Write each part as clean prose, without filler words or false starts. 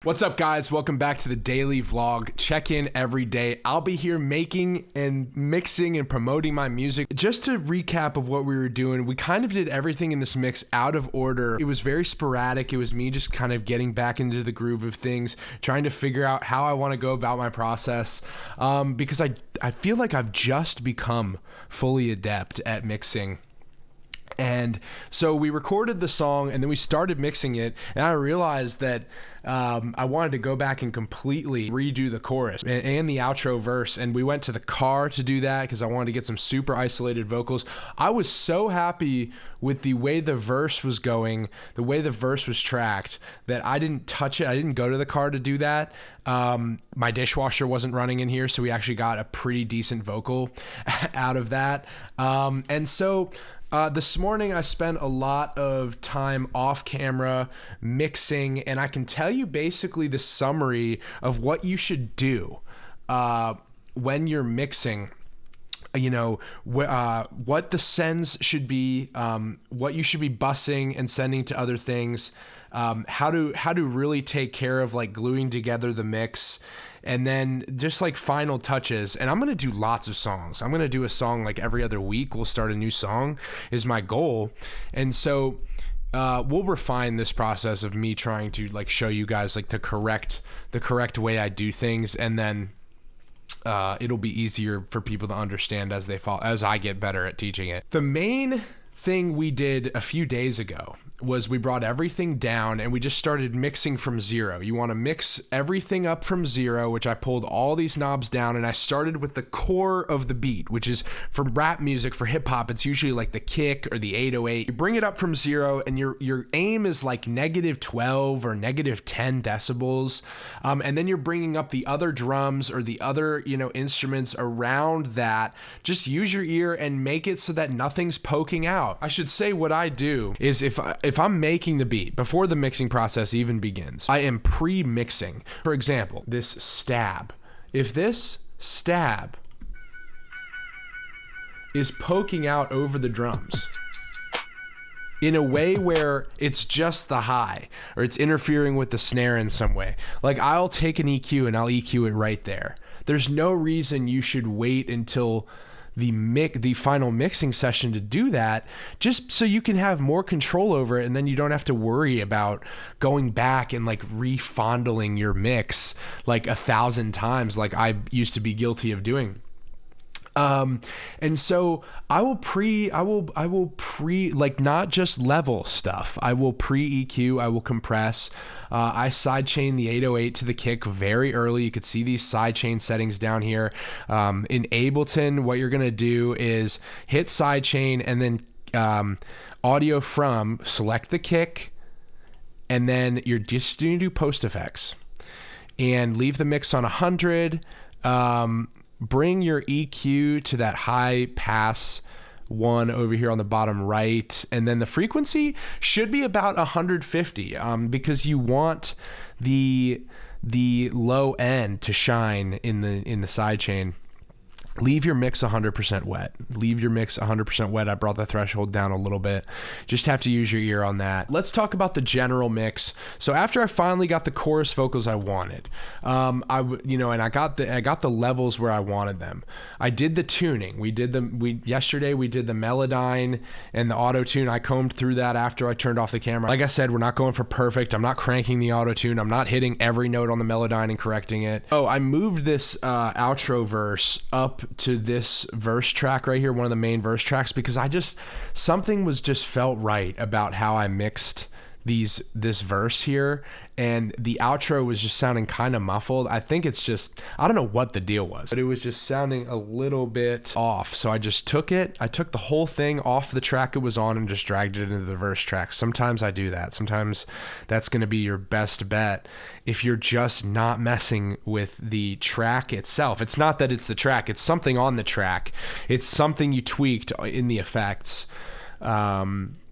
What's up, guys? Welcome back to the daily vlog. Check in every day. I'll be here making and mixing and promoting my music. Just to recap of what we were doing, we kind of did everything in this mix out of order. It was very sporadic. It was me just kind of getting back into the groove of things, trying to figure out how I want to go about my process, because I feel like I've just become fully adept at mixing. And so we recorded the song and then we started mixing it, and I realized that I wanted to go back and completely redo the chorus and the outro verse, and we went to the car to do that because I wanted to get some super isolated vocals. I was so happy with the way the verse was going, the way the verse was tracked, that I didn't touch it. I didn't go to the car to do that. My dishwasher wasn't running in here, so we actually got a pretty decent vocal out of that. And so this morning I spent a lot of time off camera mixing, and I can tell you basically the summary of what you should do when you're mixing. You know, what the sends should be, what you should be bussing and sending to other things, how to really take care of like gluing together the mix, and then just like final touches. And I'm going to do lots of songs. I'm going to do a song like every other week. We'll start a new song is my goal. And so we'll refine this process of me trying to like show you guys like the correct way I do things, and then it'll be easier for people to understand as I get better at teaching it. The main thing we did a few days ago was we brought everything down and we just started mixing from zero. You want to mix everything up from zero, which I pulled all these knobs down, and I started with the core of the beat, which is for rap music, for hip hop, it's usually like the kick or the 808. You bring it up from zero, and your aim is like -12 or -10 decibels. And then you're bringing up the other drums or the other, instruments around that. Just use your ear and make it so that nothing's poking out. I should say what I do is if I'm making the beat before the mixing process even begins, I am pre-mixing. For example, this stab. If this stab is poking out over the drums in a way where it's just the high or it's interfering with the snare in some way, like I'll take an EQ and I'll EQ it right there. There's no reason you should wait until the final mixing session to do that, just so you can have more control over it, and then you don't have to worry about going back and like refondling your mix like 1,000 times like I used to be guilty of doing. And so I will pre like not just level stuff. I will pre EQ, I will compress. I sidechain the 808 to the kick very early. You could see these sidechain settings down here. In Ableton, what you're going to do is hit sidechain and then, audio from, select the kick, and then you're just going to do post effects and leave the mix on 100. Bring your EQ to that high pass one over here on the bottom right, and then the frequency should be about 150, because you want the low end to shine in the side chain. Leave your mix 100% wet. Leave your mix 100% wet. I brought the threshold down a little bit. Just have to use your ear on that. Let's talk about the general mix. So after I finally got the chorus vocals I wanted, and I got the levels where I wanted them. I did the tuning. Yesterday we did the Melodyne and the auto tune. I combed through that after I turned off the camera. Like I said, we're not going for perfect. I'm not cranking the auto tune. I'm not hitting every note on the Melodyne and correcting it. Oh, I moved this outro verse up to this verse track right here, one of the main verse tracks, because something was just felt right about how I mixed this verse here, and the outro was just sounding kind of muffled. I think it's just, I don't know what the deal was, but it was just sounding a little bit off. So I just took the whole thing off the track it was on and just dragged it into the verse track. Sometimes I do that. Sometimes that's going to be your best bet if you're just not messing with the track itself. It's not that it's the track, it's something on the track. It's something you tweaked in the effects.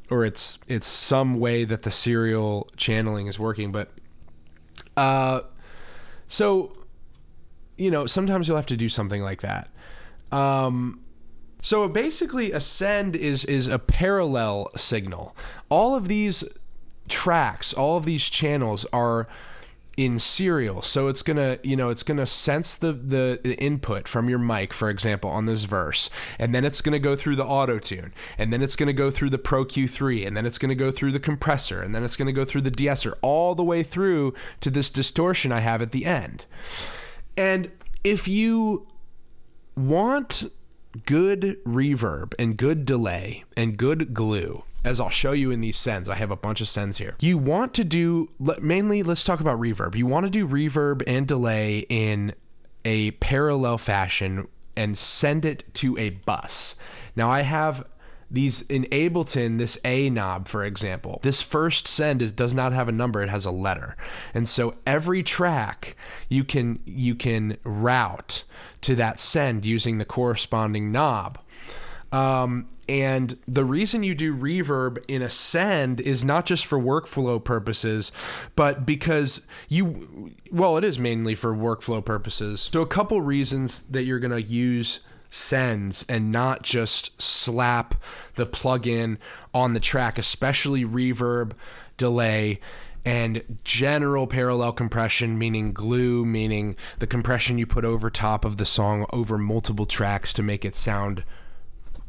Or it's some way that the serial channeling is working. But so sometimes you'll have to do something like that. So basically a send is a parallel signal. All of these tracks, all of these channels are in serial. So it's gonna, it's gonna sense the input from your mic, for example, on this verse, and then it's gonna go through the auto tune, and then it's gonna go through the Pro Q3, and then it's gonna go through the compressor, and then it's gonna go through the de-esser, all the way through to this distortion I have at the end. And if you want good reverb and good delay and good glue, as I'll show you in these sends, I have a bunch of sends here. You want to do, mainly let's talk about reverb. You want to do reverb and delay in a parallel fashion and send it to a bus. Now I have these in Ableton, this A knob, for example. This first send does not have a number, it has a letter. And so every track you can route to that send using the corresponding knob. And the reason you do reverb in a send is not just for workflow purposes, but because it is mainly for workflow purposes. So a couple reasons that you're going to use sends and not just slap the plugin on the track, especially reverb, delay, and general parallel compression, meaning glue, meaning the compression you put over top of the song over multiple tracks to make it sound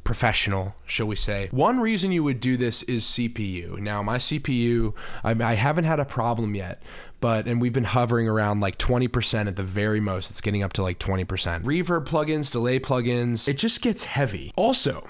professional, shall we say. One reason you would do this is CPU. Now, my CPU, I haven't had a problem yet, and we've been hovering around like 20% at the very most. It's getting up to like 20%. Reverb plugins, delay plugins, it just gets heavy. Also,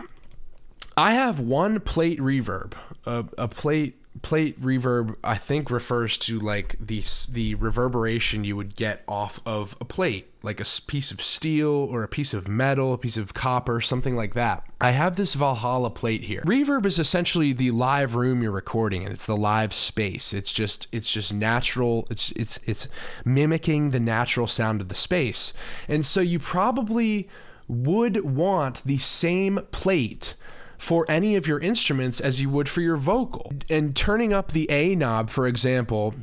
I have one plate reverb, a plate reverb, I think refers to like the reverberation you would get off of a plate, like a piece of steel or a piece of metal, a piece of copper, something like that. I have this Valhalla plate here. Reverb is essentially the live room you're recording in. It's the live space. It's just natural. It's mimicking the natural sound of the space. And so you probably would want the same plate for any of your instruments as you would for your vocal. And turning up the A knob, for example,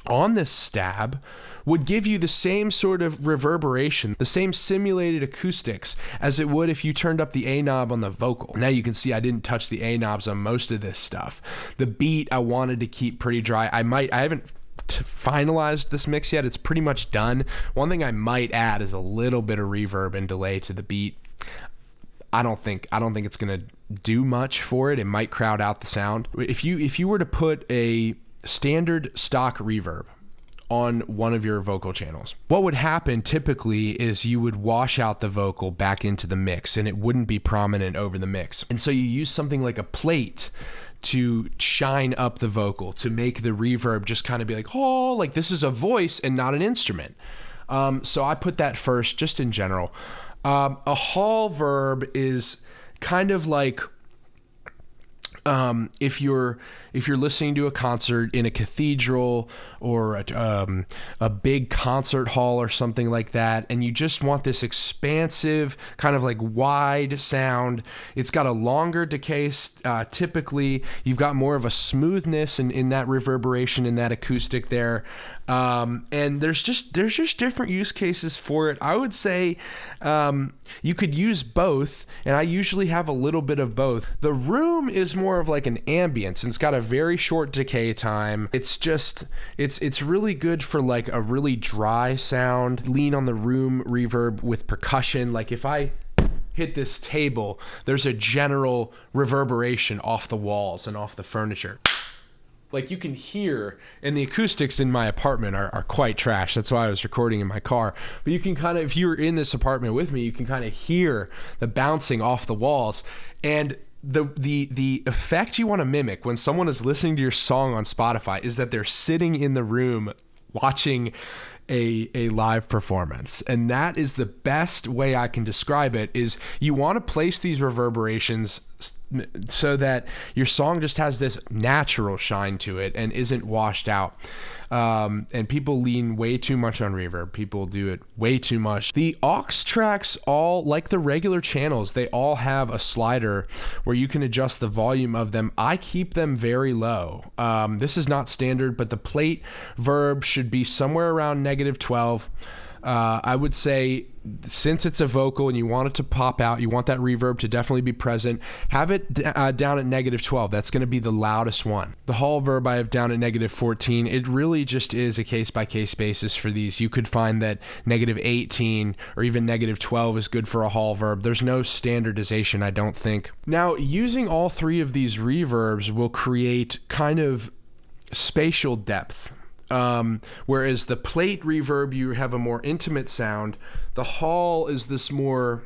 on this stab would give you the same sort of reverberation, the same simulated acoustics as it would if you turned up the A knob on the vocal. Now you can see I didn't touch the A knobs on most of this stuff. The beat I wanted to keep pretty dry. I haven't finalized this mix yet. It's pretty much done. One thing I might add is a little bit of reverb and delay to the beat. I don't think it's gonna do much for it. It might crowd out the sound. If you were to put a standard stock reverb on one of your vocal channels, what would happen typically is you would wash out the vocal back into the mix and it wouldn't be prominent over the mix. And so you use something like a plate to shine up the vocal to make the reverb just kind of be like, oh, like this is a voice and not an instrument. So I put that first, just in general. A hall verb is kind of like if you're listening to a concert in a cathedral or a big concert hall or something like that, and you just want this expansive kind of like wide sound. It's got a longer decay. Typically, you've got more of a smoothness in that reverberation, in that acoustic there. And there's just different use cases for it. I would say you could use both, and I usually have a little bit of both. The room is more of like an ambience, and it's got a very short decay time. It's really good for like a really dry sound. Lean on the room reverb with percussion. Like if I hit this table, there's a general reverberation off the walls and off the furniture. Like you can hear, and the acoustics in my apartment are quite trash. That's why I was recording in my car. But you can kind of, if you're in this apartment with me, you can kind of hear the bouncing off the walls. And the effect you want to mimic when someone is listening to your song on Spotify is that they're sitting in the room watching a live performance. And that is the best way I can describe it, is you want to place these reverberations so that your song just has this natural shine to it and isn't washed out. And people lean way too much on reverb. People do it way too much. The aux tracks, all like the regular channels, they all have a slider where you can adjust the volume of them. I keep them very low. This is not standard, but the plate verb should be somewhere around -12. I would say, since it's a vocal and you want it to pop out, you want that reverb to definitely be present, have it down at -12. That's going to be the loudest one. The hall verb I have down at -14. It really just is a case-by-case basis for these. You could find that -18 or even -12 is good for a hall verb. There's no standardization, I don't think. Now, using all three of these reverbs will create kind of spatial depth. Whereas the plate reverb, you have a more intimate sound. The hall is this more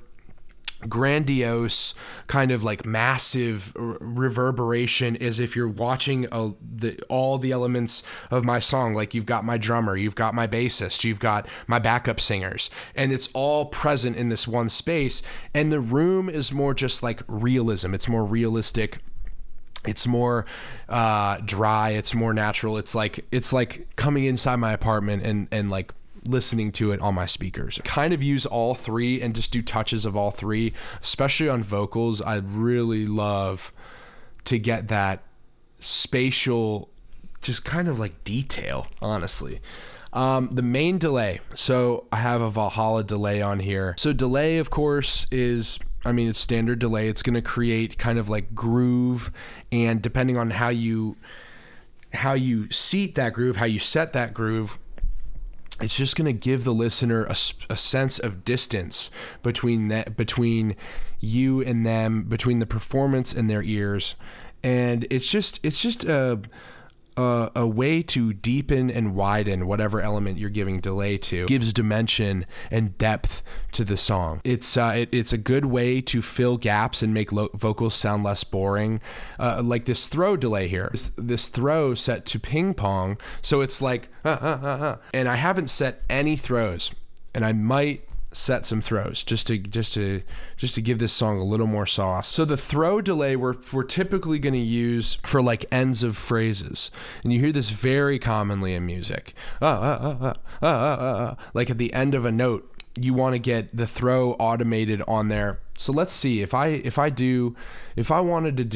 grandiose kind of like massive reverberation, as if you're watching all the elements of my song. Like, you've got my drummer, you've got my bassist, you've got my backup singers, and it's all present in this one space. And the room is more just like realism. It's more realistic. It's more dry. It's more natural. It's like coming inside my apartment and like listening to it on my speakers. Kind of use all three and just do touches of all three, especially on vocals. I really love to get that spatial, just kind of like detail, honestly. The main delay. So I have a Valhalla delay on here. So delay, of course, is, it's standard delay. It's going to create kind of like groove, and depending on how you seat that groove, how you set that groove, it's just going to give the listener a sense of distance between you and them, between the performance and their ears. And it's just a way to deepen and widen whatever element you're giving delay to. Gives dimension and depth to the song. It's a good way to fill gaps and make vocals sound less boring. Like this throw delay here. This throw set to ping pong, so it's like and I haven't set any throws, and I might set some throws just to give this song a little more sauce. So the throw delay we're typically going to use for like ends of phrases, and you hear this very commonly in music. Like at the end of a note, you want to get the throw automated on there. So let's see if I wanted to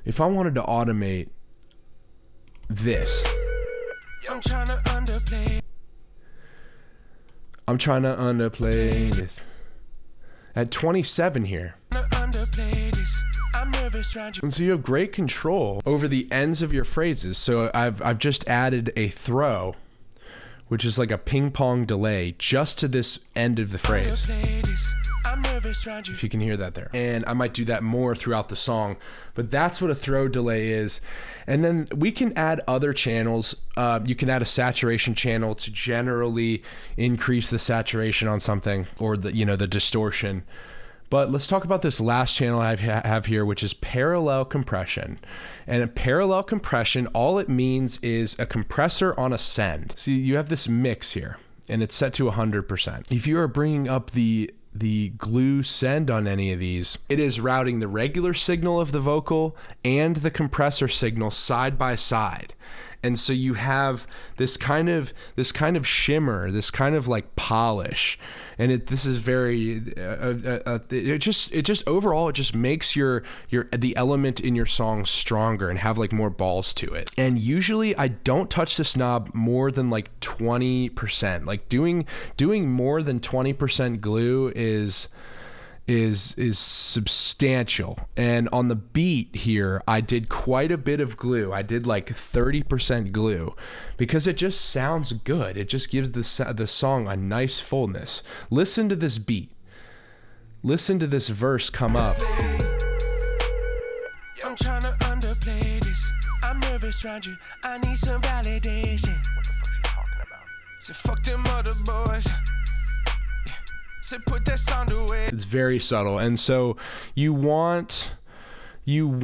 automate this. I'm trying to underplay this. At 27 here. And so you have great control over the ends of your phrases. So I've just added a throw, which is like a ping pong delay, just to this end of the phrase. If you can hear that there. And I might do that more throughout the song, but that's what a throw delay is. And then we can add other channels. You can add a saturation channel to generally increase the saturation on something, or the distortion. But let's talk about this last channel I have here, which is parallel compression. And a parallel compression, all it means is a compressor on a send. See, you have this mix here, and it's set to 100%. If you are bringing up the glue send on any of these, it is routing the regular signal of the vocal and the compressor signal side by side. And so you have this kind of shimmer, this kind of like polish, and this is very it just overall it just makes the element in your song stronger and have like more balls to it. And usually I don't touch this knob more than like 20%. Like doing more than 20% glue is substantial. And on the beat here, I did quite a bit of glue. I did like 30% glue because it just sounds good. It just gives the song a nice fullness. Listen to this beat. Listen to this verse come up. I'm trying to underplay this. I'm nervous around you. I need some validation. What's he talking about? So fuck them other boys. Put that sound away. It's very subtle, and so you want no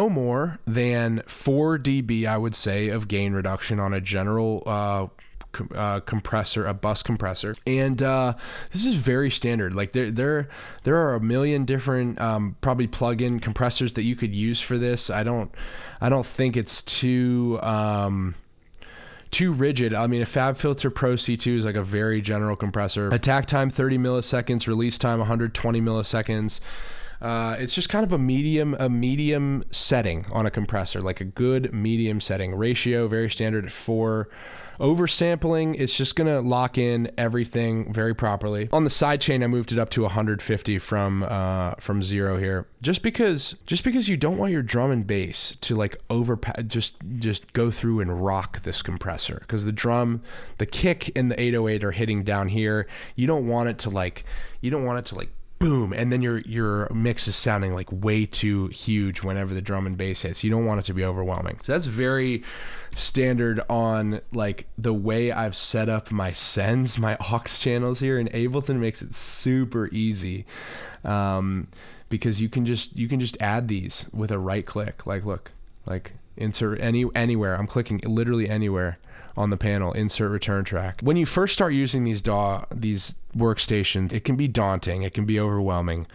more than 4 dB, I would say, of gain reduction on a general compressor, a bus compressor. And this is very standard. Like there are a million different probably plug-in compressors that you could use for this. I don't think it's too rigid. I mean, a FabFilter Pro C2 is like a very general compressor. Attack time 30 milliseconds, release time 120 milliseconds. It's just kind of a medium setting on a compressor, like a good medium setting. Ratio, very standard at 4. Oversampling, it's just going to lock in everything very properly. On the side chain, I moved it up to 150 from 0 here. Just because you don't want your drum and bass to like just go through and rock this compressor, because the kick and the 808 are hitting down here. You don't want it to like boom, and then your mix is sounding like way too huge whenever the drum and bass hits. You don't want it to be overwhelming. So that's very standard on like the way I've set up my sends, my aux channels here, and Ableton makes it super easy, because you can just add these with a right click. Like look, like insert anywhere. I'm clicking literally anywhere on the panel, insert return track. When you first start using these workstations, it can be daunting, it can be overwhelming,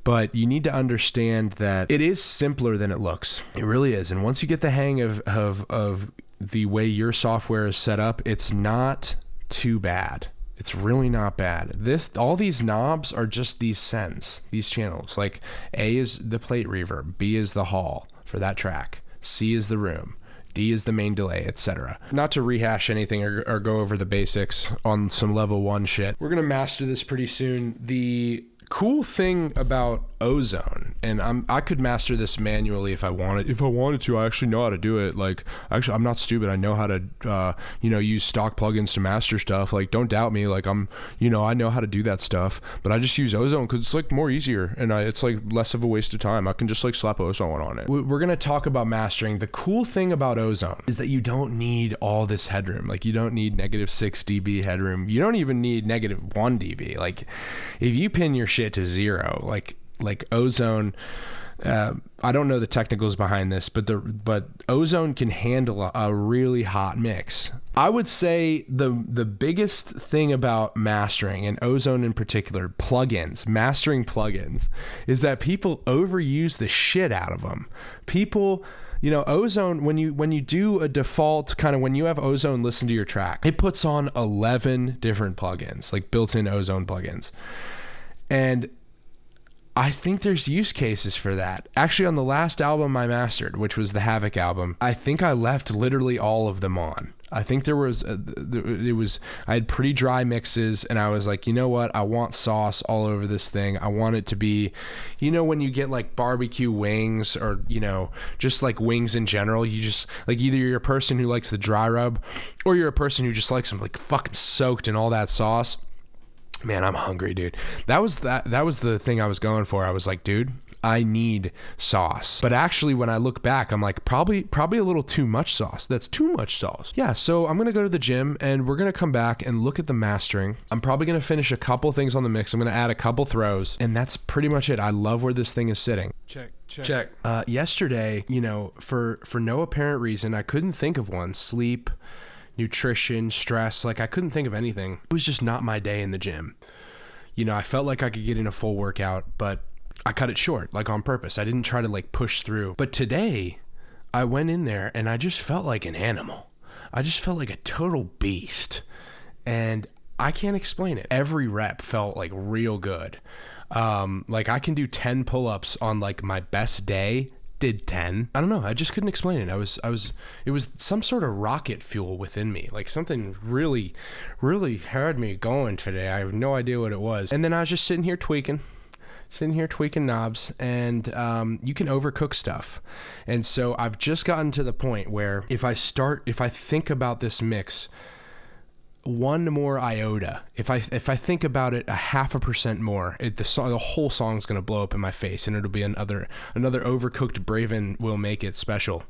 but you need to understand that it is simpler than it looks. It really is. And once you get the hang of the way your software is set up, it's not too bad. It's really not bad. All these knobs are just these sends, these channels. Like A is the plate reverb, B is the hall for that track, C is the room, D is the main delay, etc. Not to rehash anything or go over the basics on some level 1 shit. We're gonna master this pretty soon. The cool thing about Ozone, and I could master this manually if I wanted to. I actually know how to do it. Like, actually, I'm not stupid. I know how to use stock plugins to master stuff. Like, don't doubt me. Like, I know how to do that stuff, but I just use Ozone because it's like more easier, and it's like less of a waste of time. I can just like slap Ozone on it. We're gonna talk about mastering. The cool thing about Ozone is that you don't need all this headroom. Like, you don't need -6 dB headroom. You don't even need -1 dB. Like, if you pin your shit to 0, like Ozone, I don't know the technicals behind this, but Ozone can handle a really hot mix. I would say the biggest thing about mastering, and Ozone in particular, mastering plugins, is that people overuse the shit out of them. People, Ozone, when you do a default kind of, when you have Ozone listen to your track, it puts on 11 different plugins, like built-in Ozone plugins. And I think there's use cases for that. Actually, on the last album I mastered, which was the Havoc album, I think I left literally all of them on. I think I had pretty dry mixes, and I was like, you know what? I want sauce all over this thing. I want it to be, when you get like barbecue wings, or, just like wings in general, you just like, either you're a person who likes the dry rub, or you're a person who just likes them like fucking soaked in all that sauce. Man, I'm hungry, dude. That was the thing I was going for. I was like, dude, I need sauce. But actually, when I look back, I'm like, probably a little too much sauce. That's too much sauce. Yeah, so I'm going to go to the gym, and we're going to come back and look at the mastering. I'm probably going to finish a couple things on the mix. I'm going to add a couple throws, and that's pretty much it. I love where this thing is sitting. Check. Yesterday, for no apparent reason, I couldn't think of one. Sleep, nutrition, stress, like I couldn't think of anything. It was just not my day in the gym. I felt like I could get in a full workout, but I cut it short, like on purpose. I didn't try to like push through. But today I went in there and I just felt like an animal. I just felt like a total beast, and I can't explain it. Every rep felt like real good. Like I can do 10 pull-ups on like my best day. Did 10. I don't know. I just couldn't explain it. It was some sort of rocket fuel within me. Like something really, really had me going today. I have no idea what it was. And then I was just sitting here tweaking knobs, and you can overcook stuff. And so I've just gotten to the point where if I think about this mix one more iota, if I think about it 0.5% more, the whole song's gonna blow up in my face, and it'll be another overcooked Braven will make it special.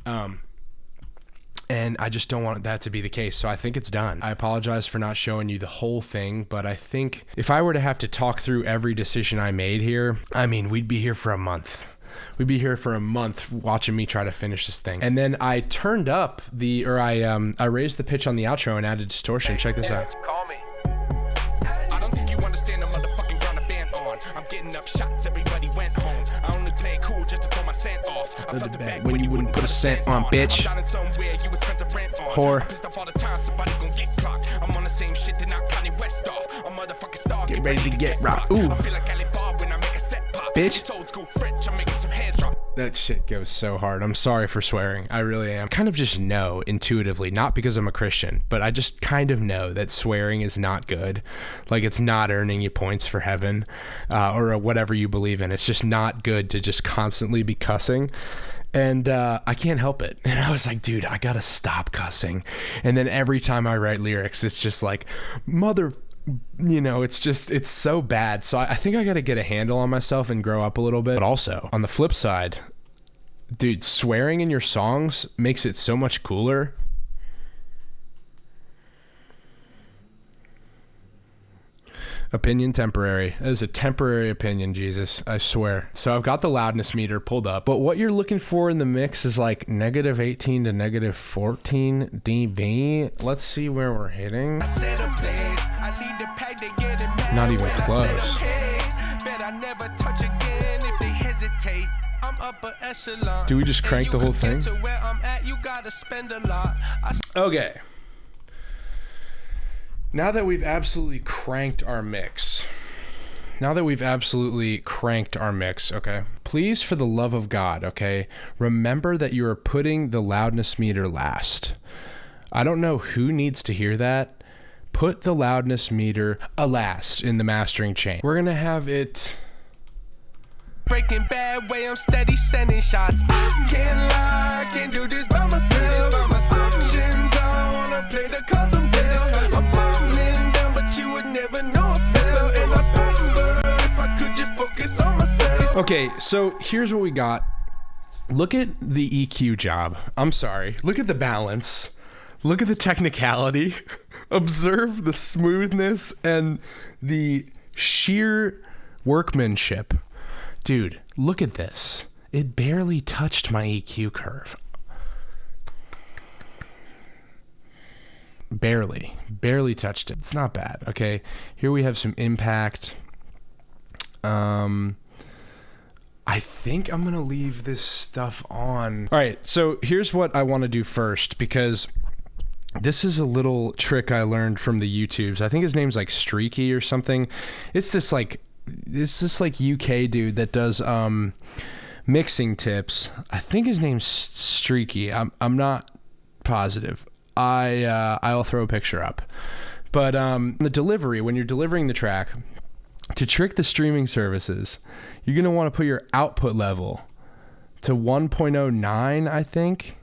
And I just don't want that to be the case. So I think it's done. I apologize for not showing you the whole thing, but I think if I were to have to talk through every decision I made here, we'd be here for a month. We'd be here for a month watching me try to finish this thing. And then I turned up I raised the pitch on the outro and added distortion. Check this out. Call me. I don't think you understand the motherfucking ground a band on. I'm getting up shots, everybody went home. I only play it cool just to throw my scent off. I felt the bag when you wouldn't put a cent on, bitch. I'm down somewhere you would spend a rent on. Whore. I'm pissed off all the time, somebody gon' get clocked. I'm on the same shit that knocked Kanye West off. A motherfucking star, get ready to get rocked. Ooh. I feel like Ali Bob when I make a set pop. bitch. Old school French, I'm making some heads drop. That shit goes so hard. I'm sorry for swearing. I really am. Kind of just know intuitively, not because I'm a Christian, but I just kind of know that swearing is not good. Like, it's not earning you points for heaven, or whatever you believe in. It's just not good to just constantly be cussing. And I can't help it. And I was like, dude, I gotta stop cussing. And then every time I write lyrics, it's just like, it's so bad. So I think I got to get a handle on myself and grow up a little bit. But also, on the flip side, dude, swearing in your songs makes it so much cooler. Opinion temporary. That is a temporary opinion, Jesus. I swear. So I've got the loudness meter pulled up, but what you're looking for in the mix is like -18 to -14 dB. Let's see where we're hitting. Not even close. Do we just crank the whole thing? Okay. Now that we've absolutely cranked our mix, okay, please, for the love of God, okay, remember that you are putting the loudness meter last. I don't know who needs to hear that. Put the loudness meter last in the mastering chain. We're gonna have it. Breaking Bad way, I'm steady sending shots. Can't lie, can't do this by myself. Shins, I wanna play the custom bill. I'm falling down, but you would never know I fell. And I prosper if I could just focus on myself. Okay, so here's what we got. Look at the EQ job. I'm sorry. Look at the balance. Look at the technicality. Observe the smoothness and the sheer workmanship. Dude, look at this. It barely touched my EQ curve. Barely touched it. It's not bad. Okay, here we have some impact. I think I'm gonna leave this stuff on. All right, so here's what I want to do first, because this is a little trick I learned from the YouTubes. I think his name's like Streaky or something. It's this like UK dude that does mixing tips. I think his name's Streaky. I'm not positive. I'll throw a picture up. But the delivery, when you're delivering the track, to trick the streaming services, you're going to want to put your output level to 1.09, I think.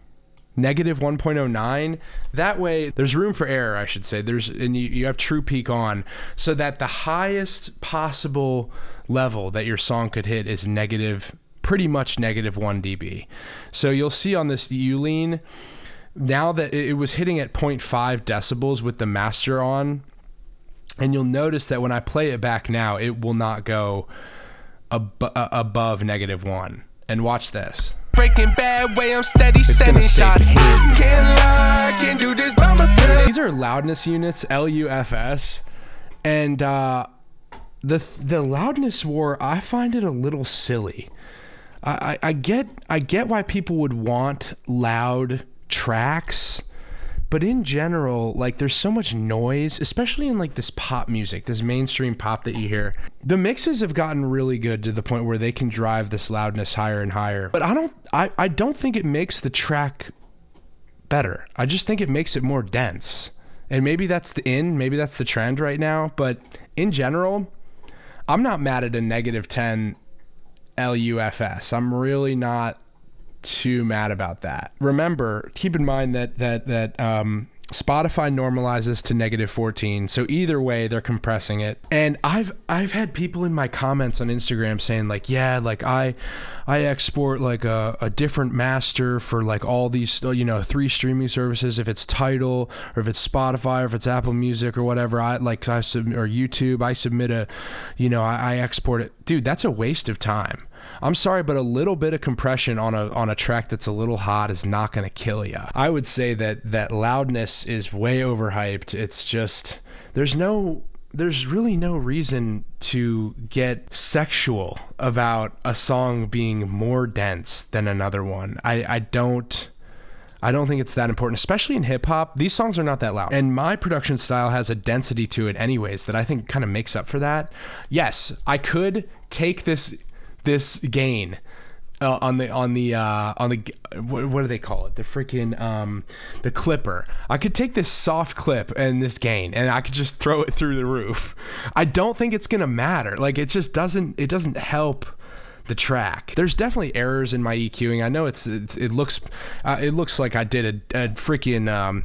Negative 1.09. That way, there's room for error, I should say. And you have true peak on, so that the highest possible level that your song could hit is pretty much -1 dB. So you'll see on this Ulean, now that it was hitting at 0.5 decibels with the master on, and you'll notice that when I play it back now, it will not go above -1. And watch this. Breaking Bad way, I'm steady sending shots. Can't lie, can't do this by myself. These are loudness units, LUFS, and the loudness war, I find it a little silly. I get why people would want loud tracks, but in general, like, there's so much noise, especially in like this pop music, this mainstream pop that you hear. The mixes have gotten really good to the point where they can drive this loudness higher and higher. But I don't think it makes the track better. I just think it makes it more dense. And maybe that's maybe that's the trend right now. But in general, I'm not mad at a -10 LUFS. I'm really not too mad about that. Remember, keep in mind that Spotify normalizes to -14, so either way they're compressing it. And I've had people in my comments on Instagram saying like, yeah, like I export like a different master for like all these 3 streaming services, if it's Tidal or if it's Spotify or if it's Apple Music or whatever, or YouTube, I submit I export it. Dude, that's a waste of time. I'm sorry, but a little bit of compression on a track that's a little hot is not going to kill you. I would say that loudness is way overhyped. It's just, there's really no reason to get sexual about a song being more dense than another one. I don't think it's that important, especially in hip hop. These songs are not that loud. And my production style has a density to it anyways that I think kind of makes up for that. Yes, I could take this this gain on the what do they call it? The freaking the clipper. I could take this soft clip and this gain, and I could just throw it through the roof. I don't think it's gonna matter. Like it just doesn't help the track. There's definitely errors in my EQing. I know it looks like I did a freaking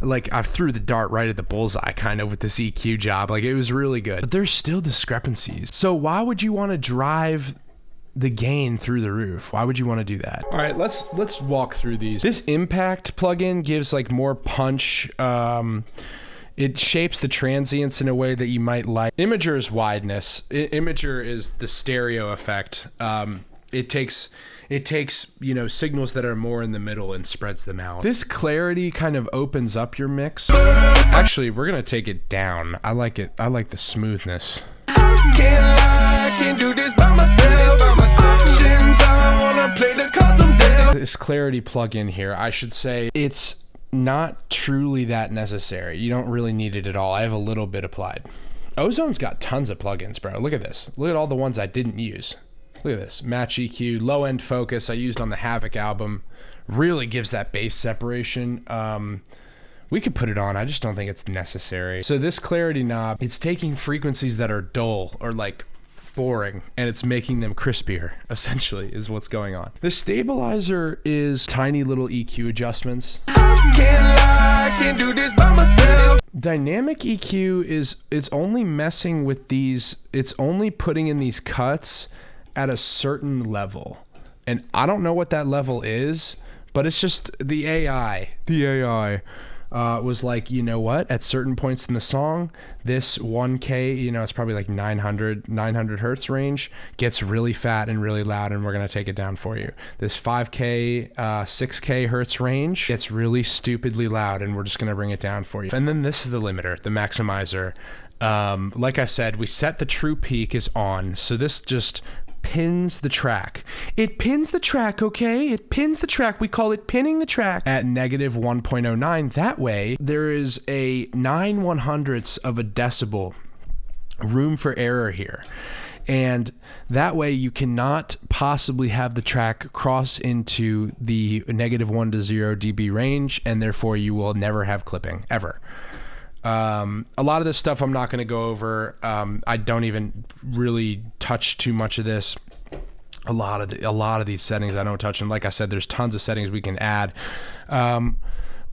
like I threw the dart right at the bullseye kind of with this EQ job. Like it was really good, but there's still discrepancies. So why would you want to drive the gain through the roof? Why would you want to do that? All right, let's walk through these. This impact plugin gives like more punch. It shapes the transients in a way that you might like. Imager is wideness. Imager is the stereo effect. It takes signals that are more in the middle and spreads them out. This clarity kind of opens up your mix. Actually, we're gonna take it down. I like it. I like the smoothness. Can't do this by myself. I wanna play the cards I'm dealt. This clarity plugin here, I should say, it's not truly that necessary. You don't really need it at all. I have a little bit applied. Ozone's got tons of plugins, bro. Look at this. Look at all the ones I didn't use. Look at this. Match EQ, low end focus I used on the Havoc album. Really gives that bass separation. We could put it on. I just don't think it's necessary. So this clarity knob, it's taking frequencies that are dull or like boring, and it's making them crispier, essentially, is what's going on. The stabilizer is tiny little EQ adjustments. Can't do this by myself. Dynamic EQ it's only messing with these, it's only putting in these cuts at a certain level. And I don't know what that level is, but it's just the AI. The AI was like, you know what, at certain points in the song, this 1K, it's probably like 900 hertz range gets really fat and really loud, and we're going to take it down for you. This 5K, 6K hertz range gets really stupidly loud, and we're just going to bring it down for you. And then this is the limiter, the maximizer. Like I said, we set the true peak is on, so this just pins the track. It pins the track, okay? It pins the track. We call it pinning the track at negative 1.09. That way, there is a 9/100ths of a decibel room for error here. And that way you cannot possibly have the track cross into the negative 1 to 0 dB range, and therefore you will never have clipping, ever. A lot of this stuff I'm not going to go over. I don't even really touch too much of this. A lot of these settings I don't touch, and like I said, there's tons of settings we can add.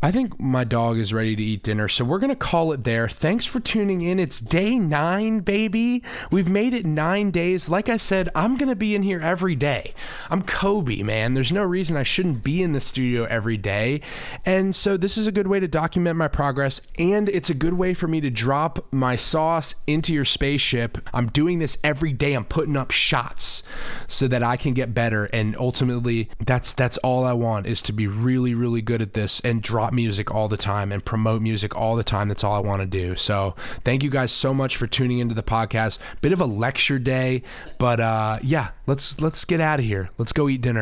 I think my dog is ready to eat dinner, so we're going to call it there. Thanks for tuning in. It's day 9, baby. We've made it 9 days. Like I said, I'm going to be in here every day. I'm Kobe, man. There's no reason I shouldn't be in the studio every day. And so this is a good way to document my progress, and it's a good way for me to drop my sauce into your spaceship. I'm doing this every day. I'm putting up shots so that I can get better, and ultimately, that's all I want, is to be really, really good at this and drop music all the time and promote music all the time. That's all I want to do. So thank you guys so much for tuning into the podcast. Bit of a lecture day, but yeah, let's get out of here. Let's go eat dinner.